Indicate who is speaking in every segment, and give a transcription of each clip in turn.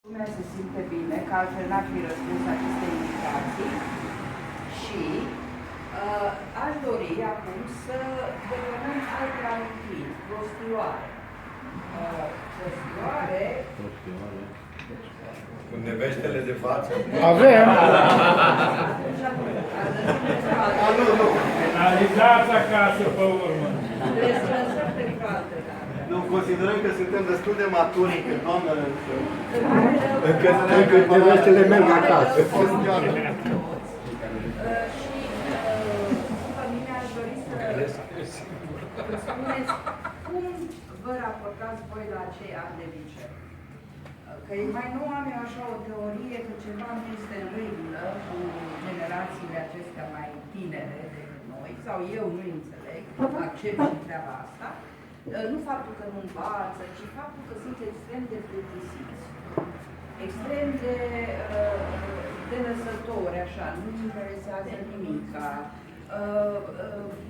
Speaker 1: Lumea se simte bine, că altfel n-ar fi răspuns aceste invitații și aș dori acum să devenim alte amintiri, prostioare. Prostioare...
Speaker 2: Cu neveștele de față?
Speaker 3: Avem!
Speaker 2: Nu.
Speaker 3: Analizați acasă pe urmă.
Speaker 2: Nu, considerăm că suntem destul de maturi încât doamnă...
Speaker 3: Încât neveștele merg acasă.
Speaker 1: Și după mine aș dori să spuneți cum vă raportați voi la acei ani de liceu. Că mai nu am eu așa o teorie că ceva nu este în regulă cu generațiile acestea mai tinere decât noi, sau eu nu înțeleg, accept și treaba asta. Nu faptul că nu învață, ci faptul că sunt extrem de plictisiți. Extrem de lăsători, așa, nu-i interesează nimica,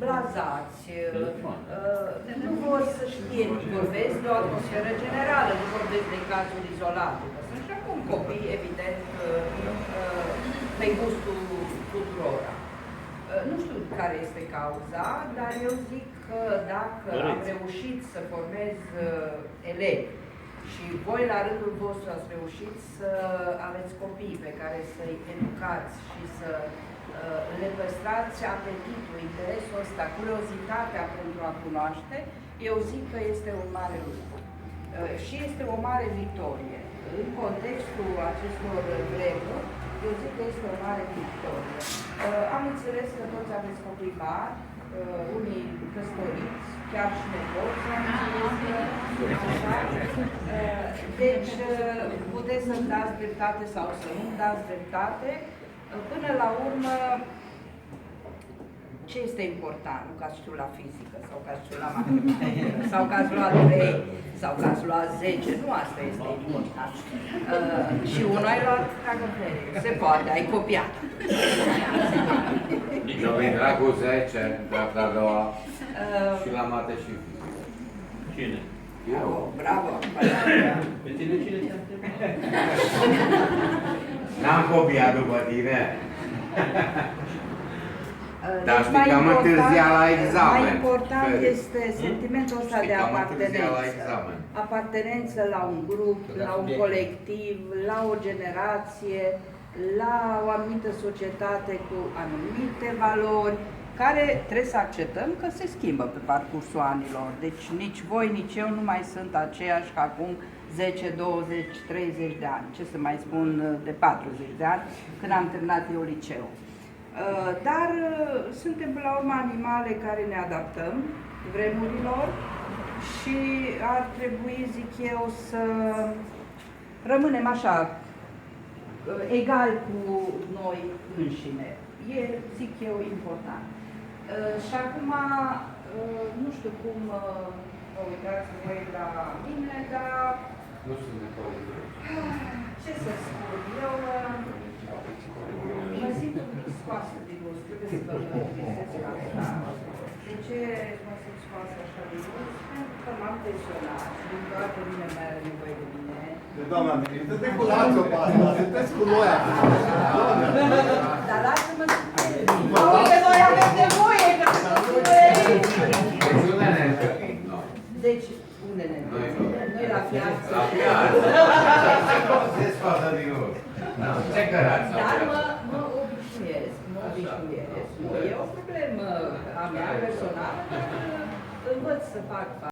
Speaker 1: blazați, nu vor să știe, vorbesc de o atmosferă generală, nu vorbesc de cazuri izolate. Sunt și acum copii, evident, pe gustul tuturora. Nu știu care este cauza, dar eu zic că dacă am reușit să formez elevi și voi la rândul vostru ați reușit să aveți copii pe care să-i educați și să le păstrați apetitul, interesul ăsta, curiozitatea pentru a cunoaște, eu zic că este un mare lucru. Și este o mare victorie. În contextul acestor vremuri, eu zic că este o mare victorie. Am înțeles că toți aveți copii mari, unii căsătoriți, chiar și nepoți, am înțeles că, deci, puteți să-mi dați dreptate sau să nu dați dreptate. Până la urmă, ce este important? Nu că ați știut la fizică, sau că ați știut la matematică, sau că ați luat 3, sau că ați luat 10, nu asta este important. Și unul ai luat, dacă vrei, se poate, ai copiat.
Speaker 4: Eu vin cu 10, dreapta a doua, și la mate și fizică.
Speaker 5: Cine?
Speaker 4: Eu.
Speaker 1: Bravo!
Speaker 5: Pe tine cine te-a întrebat?
Speaker 4: N-am copiat după tine. Dar
Speaker 1: Deci
Speaker 4: știi că am întârziat la examen.
Speaker 1: Mai important este sentimentul ăsta de apartenență. Apartenență la un grup, la un colectiv, la o generație, la o anumită societate cu anumite valori, care trebuie să acceptăm că se schimbă pe parcursul anilor. Deci nici voi, nici eu nu mai sunt aceiași ca acum 10, 20, 30 de ani. Ce să mai spun de 40 de ani, când am terminat eu liceu. Dar suntem până la urmă animale care ne adaptăm vremurilor și ar trebui, zic eu, să rămânem așa, egal cu noi înșine. E, zic eu, important. Și acum, nu știu cum vă uitați voi la mine, dar...
Speaker 4: Nu sunt de acord.
Speaker 1: Ce să spun? Eu mă simt un pic scoasă din gust, trebuie să vă găsesc asta. De ce mă simt scoasă așa din gust? Pentru că m-am pensionat și din toată lumea mai are nevoie de mine.
Speaker 2: Doamna, sunteți cu lațul pe asta, sunteți cu noi acum.
Speaker 1: Dar lasă-mă să spun. Uite, noi avem nevoie ca să Deci, unele noi la piață.
Speaker 4: La piață. Se scoată din urmă. Ce cărați?
Speaker 1: Dar mă obișnuiesc. Nu e o problemă a mea personală, dar învăț să fac